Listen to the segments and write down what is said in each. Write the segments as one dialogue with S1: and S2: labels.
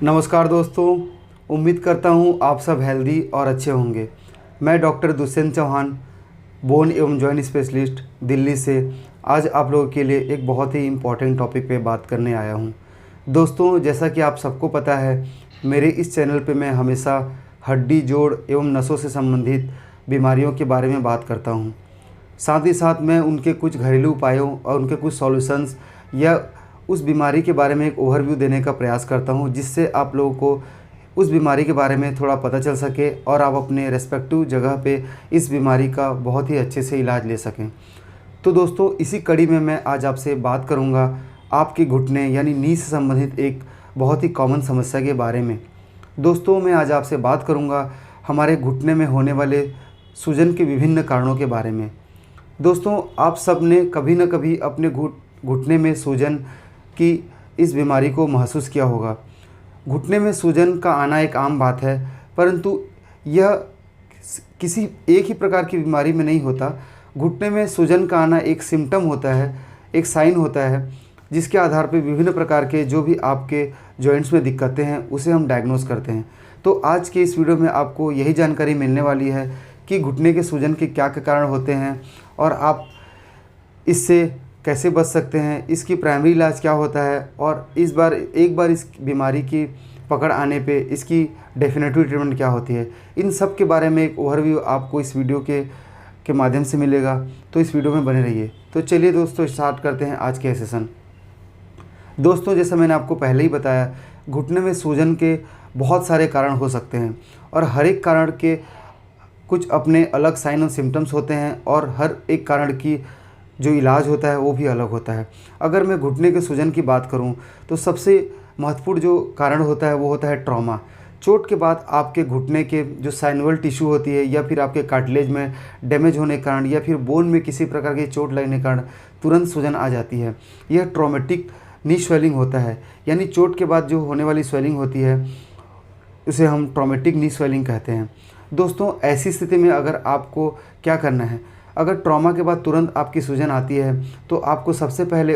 S1: नमस्कार दोस्तों, उम्मीद करता हूँ आप सब हेल्दी और अच्छे होंगे। मैं डॉक्टर दुष्यंत चौहान, बोन एवं जॉइंट स्पेशलिस्ट दिल्ली से आज आप लोगों के लिए एक बहुत ही इम्पॉर्टेंट टॉपिक पे बात करने आया हूँ। दोस्तों, जैसा कि आप सबको पता है, मेरे इस चैनल पे मैं हमेशा हड्डी, जोड़ एवं नसों से संबंधित बीमारियों के बारे में बात करता हूँ। साथ ही साथ मैं उनके कुछ घरेलू उपायों और उनके कुछ सॉल्यूशंस या उस बीमारी के बारे में एक ओवरव्यू देने का प्रयास करता हूं, जिससे आप लोगों को उस बीमारी के बारे में थोड़ा पता चल सके और आप अपने रेस्पेक्टिव जगह पे इस बीमारी का बहुत ही अच्छे से इलाज ले सकें। तो दोस्तों, इसी कड़ी में मैं आज आपसे बात करूंगा आपके घुटने यानी नी से संबंधित एक बहुत ही कॉमन समस्या के बारे में। दोस्तों, मैं आज आपसे बात करूंगा हमारे घुटने में होने वाले सूजन के विभिन्न कारणों के बारे में। दोस्तों, आप सब ने कभी न कभी अपने घुटने में सूजन की इस बीमारी को महसूस किया होगा। घुटने में सूजन का आना एक आम बात है, परंतु यह किसी एक ही प्रकार की बीमारी में नहीं होता। घुटने में सूजन का आना एक सिम्टम होता है, एक साइन होता है, जिसके आधार पर विभिन्न प्रकार के जो भी आपके जॉइंट्स में दिक्कतें हैं उसे हम डायग्नोस करते हैं। तो आज के इस वीडियो में आपको यही जानकारी मिलने वाली है कि घुटने के सूजन के क्या क्या कारण होते हैं और आप इससे कैसे बच सकते हैं, इसकी प्राइमरी इलाज क्या होता है और एक बार इस बीमारी की पकड़ आने पे इसकी डेफिनेटिव ट्रीटमेंट क्या होती है। इन सब के बारे में एक ओवरव्यू आपको इस वीडियो के माध्यम से मिलेगा, तो इस वीडियो में बने रहिए। तो चलिए दोस्तों, स्टार्ट करते हैं आज के सेशन। दोस्तों, जैसा मैंने आपको पहले ही बताया, घुटने में सूजन के बहुत सारे कारण हो सकते हैं और हर एक कारण के कुछ अपने अलग साइन और सिम्टम्स होते हैं और हर एक कारण की जो इलाज होता है वो भी अलग होता है। अगर मैं घुटने के सूजन की बात करूं तो सबसे महत्वपूर्ण जो कारण होता है वो होता है ट्रॉमा। चोट के बाद आपके घुटने के जो साइनोवल टिश्यू होती है या फिर आपके कार्टिलेज में डैमेज होने के कारण या फिर बोन में किसी प्रकार की चोट लगने के कारण तुरंत सूजन आ जाती है। यह ट्रॉमेटिक नी स्वेलिंग होता है, यानी चोट के बाद जो होने वाली स्वेलिंग होती है उसे हम ट्रॉमेटिक नी स्वेलिंग कहते हैं। दोस्तों, ऐसी स्थिति में अगर आपको क्या करना है, अगर ट्रॉमा के बाद तुरंत आपकी सूजन आती है तो आपको सबसे पहले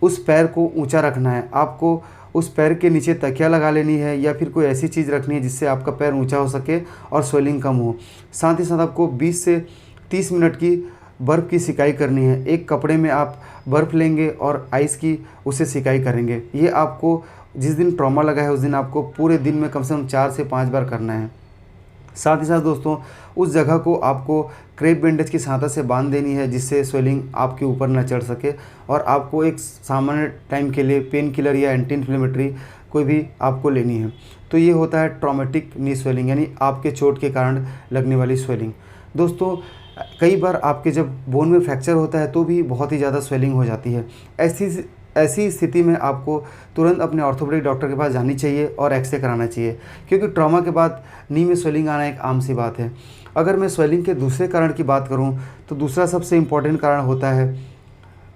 S1: उस पैर को ऊंचा रखना है। आपको उस पैर के नीचे तकिया लगा लेनी है या फिर कोई ऐसी चीज़ रखनी है जिससे आपका पैर ऊंचा हो सके और स्वेलिंग कम हो। साथ ही साथ आपको 20 से 30 मिनट की बर्फ़ की सिकाई करनी है। एक कपड़े में आप बर्फ़ लेंगे और आइस की उसे सिकाई करेंगे। ये आपको जिस दिन ट्रॉमा लगा है उस दिन आपको पूरे दिन में कम से कम 4 से 5 बार करना है। साथ ही साथ दोस्तों, उस जगह को आपको क्रेप बैंडेज की सहायता से बांध देनी है, जिससे स्वेलिंग आपके ऊपर न चढ़ सके और आपको एक सामान्य टाइम के लिए पेन किलर या एंटी इन्फ्लेमेटरी कोई भी आपको लेनी है। तो ये होता है ट्रॉमेटिक नी स्वेलिंग, यानी आपके चोट के कारण लगने वाली स्वेलिंग। दोस्तों, कई बार आपके जब बोन में फ्रैक्चर होता है तो भी बहुत ही ज़्यादा स्वेलिंग हो जाती है। ऐसी स्थिति में आपको तुरंत अपने ऑर्थोपेडिक डॉक्टर के पास जानी चाहिए और एक्सरे कराना चाहिए, क्योंकि ट्रॉमा के बाद नी में स्वेलिंग आना एक आम सी बात है। अगर मैं स्वेलिंग के दूसरे कारण की बात करूं तो दूसरा सबसे इम्पॉर्टेंट कारण होता है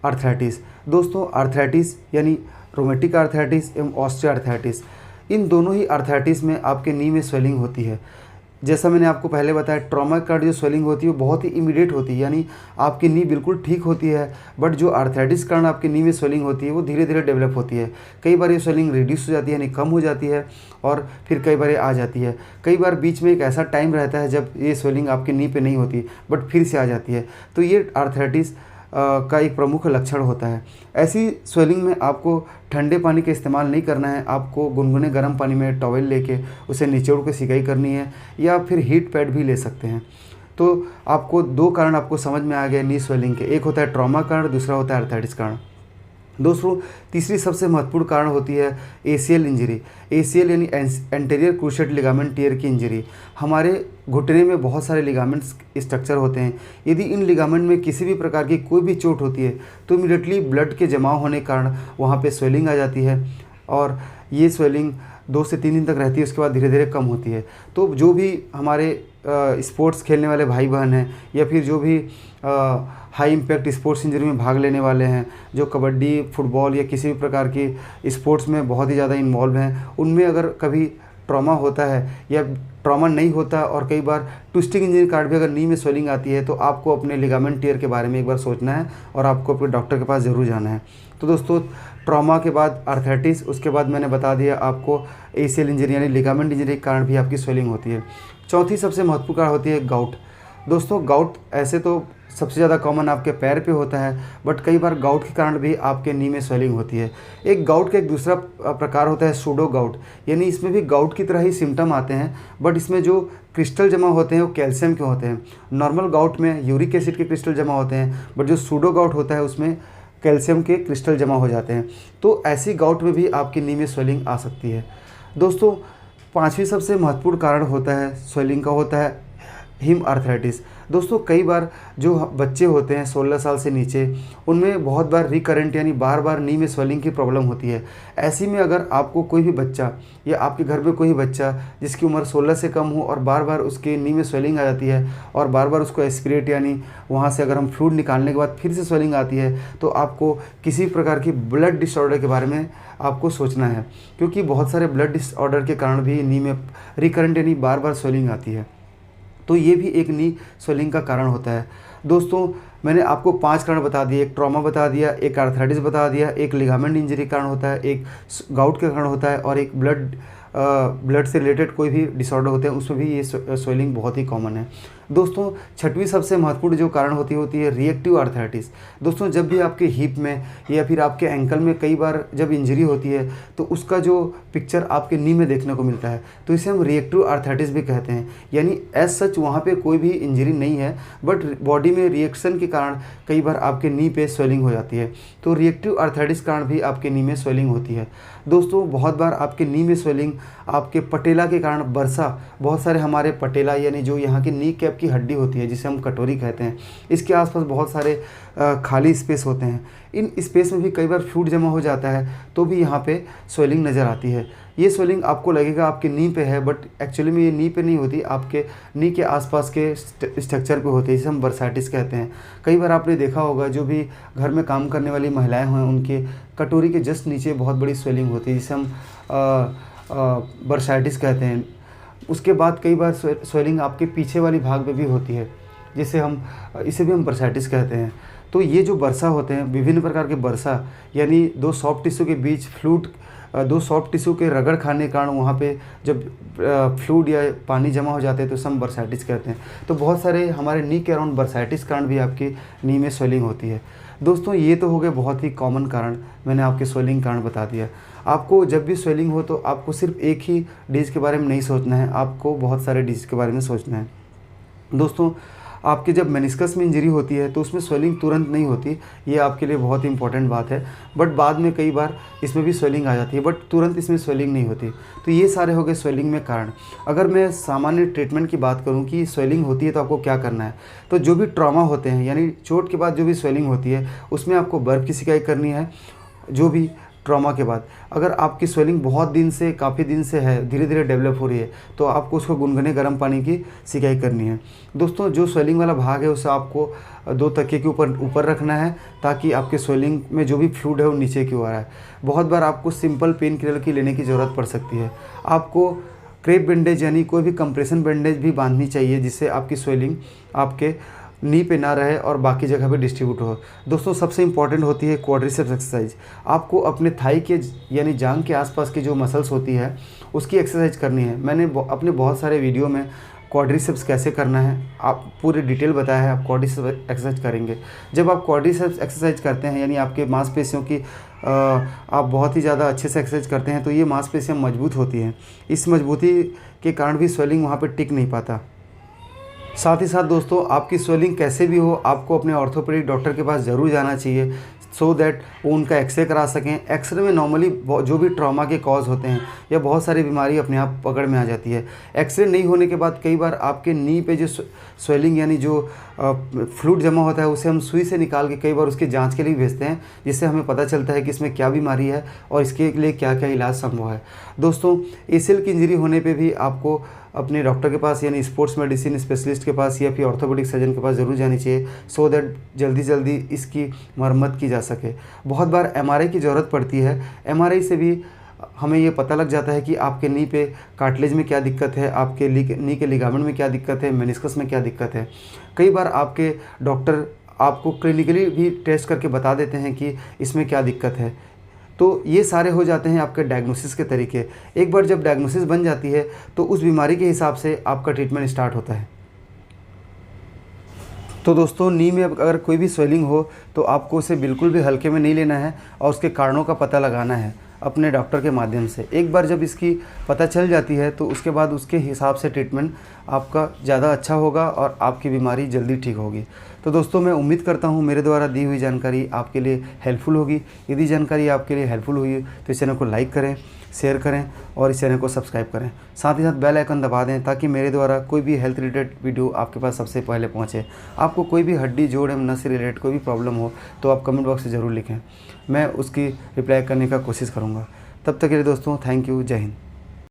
S1: आर्थराइटिस। दोस्तों, आर्थराइटिस यानी रोमेटिक आर्थराइटिस एवं ऑस्टियोआर्थराइटिस, इन दोनों ही आर्थराइटिस में आपके नी में स्वेलिंग होती है। जैसा मैंने आपको पहले बताया, ट्रॉमा का जो स्वेलिंग होती है वो बहुत ही इमीडिएट होती है, यानी आपकी नी बिल्कुल ठीक होती है, बट जो आर्थराइटिस कारण आपकी नी में स्वेलिंग होती है वो धीरे धीरे डेवलप होती है। कई बार ये स्वेलिंग रिड्यूस हो जाती है, यानी कम हो जाती है, और फिर कई बार ये आ जाती है। कई बार बीच में एक ऐसा टाइम रहता है जब ये स्वेलिंग आपकी नी पे नहीं होती बट फिर से आ जाती है। तो ये आर्थराइटिस का एक प्रमुख लक्षण होता है। ऐसी स्वेलिंग में आपको ठंडे पानी का इस्तेमाल नहीं करना है। आपको गुनगुने गर्म पानी में टॉवेल लेके उसे निचोड़ के सिकाई करनी है या फिर हीट पैड भी ले सकते हैं। तो आपको दो कारण आपको समझ में आ गए नी स्वेलिंग के, एक होता है ट्रॉमा कारण, दूसरा होता है आर्थराइटिस कारण। दोस्तों, तीसरी सबसे महत्वपूर्ण कारण होती है एसीएल इंजरी। एसीएल यानी एंटीरियर क्रूशिएट लिगामेंट टियर की इंजरी। हमारे घुटने में बहुत सारे लिगामेंट्स स्ट्रक्चर होते हैं। यदि इन लिगामेंट में किसी भी प्रकार की कोई भी चोट होती है तो इमीडिएटली ब्लड के जमाव होने के कारण वहाँ पे स्वेलिंग आ जाती है और ये स्वेलिंग 2 से 3 दिन तक रहती है, उसके बाद धीरे धीरे कम होती है। तो जो भी हमारे स्पोर्ट्स खेलने वाले भाई बहन हैं या फिर जो भी हाई इम्पैक्ट स्पोर्ट्स इंजरी में भाग लेने वाले हैं, जो कबड्डी, फुटबॉल या किसी भी प्रकार की स्पोर्ट्स में बहुत ही ज़्यादा इन्वॉल्व हैं, उनमें अगर कभी ट्रॉमा होता है या ट्रॉमा नहीं होता और कई बार ट्विस्टिंग इंजरी कार्ड भी अगर नी में स्वेलिंग आती है तो आपको अपने लिगामेंट टियर के बारे में एक बार सोचना है और आपको अपने डॉक्टर के पास ज़रूर जाना है। तो दोस्तों, ट्रॉमा के बाद आर्थराइटिस, उसके बाद मैंने बता दिया आपको एसीएल इंजरी यानी लिगामेंट इंजरी के कारण भी आपकी स्वेलिंग होती है। चौथी सबसे महत्वपूर्ण कारण होती है गाउट। दोस्तों गाउट ऐसे तो सबसे ज़्यादा कॉमन आपके पैर पे होता है, बट कई बार गाउट के कारण भी आपके नी में स्वेलिंग होती है। एक गाउट का एक दूसरा प्रकार होता है सूडो गाउट, यानी इसमें भी गाउट की तरह ही सिम्टम आते हैं, बट इसमें जो क्रिस्टल जमा होते हैं वो कैल्शियम के होते हैं। नॉर्मल गाउट में यूरिक एसिड के क्रिस्टल जमा होते हैं, बट जो सूडो गाउट होता है उसमें कैल्शियम के क्रिस्टल जमा हो जाते हैं। तो ऐसी गाउट में भी आपकी नी में स्वेलिंग आ सकती है। दोस्तों पांचवी सबसे महत्वपूर्ण कारण होता है स्वेलिंग का, होता है हिम आर्थराइटिस। दोस्तों कई बार जो बच्चे होते हैं 16 साल से नीचे, उनमें बहुत बार रिकरेंट यानी बार बार नी में स्वेलिंग की प्रॉब्लम होती है। ऐसी में अगर आपको कोई भी बच्चा या आपके घर में कोई भी बच्चा जिसकी उम्र 16 से कम हो और बार बार उसके नी में स्वेलिंग आ जाती है और बार बार उसको एस्पिरेट यानी वहाँ से अगर हम फ्लूइड निकालने के बाद फिर से स्वेलिंग आती है, तो आपको किसी प्रकार की ब्लड डिसऑर्डर के बारे में आपको सोचना है, क्योंकि बहुत सारे ब्लड डिसऑर्डर के कारण भी नी में रिकरेंट यानी बार बार स्वेलिंग आती है। तो ये भी एक नी स्वेलिंग का कारण होता है। दोस्तों मैंने आपको 5 कारण बता दिए, एक ट्रॉमा बता दिया, एक आर्थराइटिस बता दिया, एक लिगामेंट इंजरी कारण होता है, एक गाउट के कारण होता है, और एक ब्लड से रिलेटेड कोई भी डिसऑर्डर होते हैं उसमें भी ये स्वेलिंग बहुत ही कॉमन है। दोस्तों छठवीं सबसे महत्वपूर्ण जो कारण होती है रिएक्टिव आर्थराइटिस। दोस्तों जब भी आपके हिप में या फिर आपके एंकल में कई बार जब इंजरी होती है तो उसका जो पिक्चर आपके नी में देखने को मिलता है, तो इसे हम रिएक्टिव आर्थराइटिस भी कहते हैं। यानी एज सच वहाँ पे कोई भी इंजरी नहीं है, बट बॉडी में रिएक्शन के कारण कई बार आपके नी पे स्वेलिंग हो जाती है। तो रिएक्टिव आर्थराइटिस कारण भी आपके नी में स्वेलिंग होती है। दोस्तों बहुत बार आपके नी में स्वेलिंग आपके पटेला के कारण, बरसा, बहुत सारे हमारे पटेला यानी जो यहाँ की नी कैप की हड्डी होती है जिसे हम कटोरी कहते हैं, इसके आसपास बहुत सारे खाली स्पेस होते हैं। इन स्पेस में भी कई बार फ्लूइड जमा हो जाता है, तो भी यहाँ पे स्वेलिंग नज़र आती है। ये स्वेलिंग आपको लगेगा आपके नी पे है, बट एक्चुअली में ये नी पे नहीं होती, आपके नी के आसपास के स्ट्रक्चर पे होती है, जिसे हम बर्साइटिस कहते हैं। कई बार आपने देखा होगा जो भी घर में काम करने वाली महिलाएं हैं उनके कटोरी के जस्ट नीचे बहुत बड़ी स्वेलिंग होती है, जिसे हम बर्साइटिस कहते हैं। उसके बाद कई बार स्वेलिंग आपके पीछे वाली भाग में भी होती है, इसे भी हम बर्साइटिस कहते हैं। तो ये जो बरसा होते हैं, विभिन्न प्रकार के बरसा यानी दो सॉफ्ट टिश्यू के बीच दो सॉफ्ट टिश्यू के रगड़ खाने के कारण वहाँ पे जब फ्लूइड या पानी जमा हो जाते हैं तो हम बर्साइटिस कहते हैं। तो बहुत सारे हमारे नी के अराउंड बर्साइटिस कारण भी आपकी नी में स्वेलिंग होती है। दोस्तों ये तो हो गए बहुत ही कॉमन कारण, मैंने आपके स्वेलिंग कारण बता दिया। आपको जब भी स्वेलिंग हो तो आपको सिर्फ एक ही डिजीज़ के बारे में नहीं सोचना है, आपको बहुत सारे डिजीज़ के बारे में सोचना है। दोस्तों आपके जब मेनिस्कस में इंजरी होती है तो उसमें स्वेलिंग तुरंत नहीं होती, ये आपके लिए बहुत इंपॉर्टेंट बात है, बट बाद में कई बार इसमें भी स्वेलिंग आ जाती है, बट तुरंत इसमें स्वेलिंग नहीं होती। तो ये सारे हो गए स्वेलिंग में कारण। अगर मैं सामान्य ट्रीटमेंट की बात करूं कि स्वेलिंग होती है तो आपको क्या करना है, तो जो भी ट्रॉमा होते हैं यानी चोट के बाद जो भी स्वेलिंग होती है उसमें आपको बर्फ़ की सिकाई करनी है। जो भी ट्रॉमा के बाद अगर आपकी स्वेलिंग बहुत दिन से, काफ़ी दिन से है, धीरे धीरे डेवलप हो रही है, तो आपको उसको गुनगुने गर्म पानी की सिकाई करनी है। दोस्तों जो स्वेलिंग वाला भाग है उसे आपको 2 तकिए के ऊपर रखना है, ताकि आपके स्वेलिंग में जो भी फ्लूइड है वो नीचे की ओर आए। बहुत बार आपको सिंपल पेन किलर की लेने की ज़रूरत पड़ सकती है। आपको क्रेप बैंडेज यानी कोई भी कंप्रेशन बैंडेज भी बांधनी चाहिए, जिससे आपकी स्वेलिंग आपके नी पे ना रहे और बाकी जगह पे डिस्ट्रीब्यूट हो। दोस्तों सबसे इंपॉर्टेंट होती है क्वाड्रिसेप्स एक्सरसाइज। आपको अपने थाई के यानी जांघ के आसपास की जो मसल्स होती है उसकी एक्सरसाइज करनी है। मैंने अपने बहुत सारे वीडियो में क्वाड्रिसेप्स कैसे करना है आप पूरी डिटेल बताया है, आप क्वाड्रिसेप्स एक्सरसाइज करेंगे। जब आप क्वाड्रिसेप्स एक्सरसाइज करते हैं यानी आपके मांसपेशियों की आप बहुत ही ज़्यादा अच्छे से एक्सरसाइज करते हैं, तो ये मांसपेशियाँ मजबूत होती हैं। इस मजबूती के कारण भी स्वेलिंग वहाँ पर टिक नहीं पाता। साथ ही साथ दोस्तों आपकी स्वेलिंग कैसे भी हो, आपको अपने ऑर्थोपेडिक डॉक्टर के पास ज़रूर जाना चाहिए, सो दैट वो उनका एक्सरे करा सकें। एक्सरे में नॉर्मली जो भी ट्रॉमा के कॉज होते हैं या बहुत सारी बीमारी अपने आप पकड़ में आ जाती है। एक्सरे नहीं होने के बाद कई बार आपके नी पे जो स्वेलिंग यानी जो फ्लूइड जमा होता है उसे हम सुई से निकाल के कई बार उसकी जांच के लिए भेजते हैं, जिससे हमें पता चलता है कि इसमें क्या बीमारी है और इसके लिए क्या क्या इलाज संभव है। दोस्तों एसीएल की इंजरी होने पे भी आपको अपने डॉक्टर के पास यानी स्पोर्ट्स मेडिसिन स्पेशलिस्ट के पास या फिर ऑर्थोपेडिक सर्जन के पास ज़रूर जानी चाहिए, सो दैट जल्दी इसकी मरम्मत की जा सके। बहुत बार एमआरआई की ज़रूरत पड़ती है। एमआरआई से भी हमें ये पता लग जाता है कि आपके नी पे कार्टिलेज में क्या दिक्कत है, आपके नी के लिगामेंट में क्या दिक्कत है, मेनिस्कस में क्या दिक्कत है। कई बार आपके डॉक्टर आपको क्लिनिकली भी टेस्ट करके बता देते हैं कि इसमें क्या दिक्कत है। तो ये सारे हो जाते हैं आपके डायग्नोसिस के तरीके। एक बार जब डायग्नोसिस बन जाती है तो उस बीमारी के हिसाब से आपका ट्रीटमेंट स्टार्ट होता है। तो दोस्तों, नी में अगर कोई भी स्वेलिंग हो तो आपको उसे बिल्कुल भी हल्के में नहीं लेना है और उसके कारणों का पता लगाना है अपने डॉक्टर के माध्यम से। एक बार जब इसकी पता चल जाती है तो उसके बाद उसके हिसाब से ट्रीटमेंट आपका ज़्यादा अच्छा होगा और आपकी बीमारी जल्दी ठीक होगी। तो दोस्तों, मैं उम्मीद करता हूँ मेरे द्वारा दी हुई जानकारी आपके लिए हेल्पफुल होगी। यदि जानकारी आपके लिए हेल्पफुल हुई तो इस चैनल को लाइक करें, शेयर करें और इस चैनल को सब्सक्राइब करें। साथ ही साथ बेल आइकन दबा दें ताकि मेरे द्वारा कोई भी हेल्थ रिलेटेड वीडियो आपके पास सबसे पहले पहुंचे। आपको कोई भी हड्डी, जोड़ एवं नस से रिलेटेड कोई भी प्रॉब्लम हो तो आप कमेंट बॉक्स में ज़रूर लिखें, मैं उसकी रिप्लाई करने का कोशिश करूँगा। तब तक के लिए दोस्तों, थैंक यू, जय हिंद।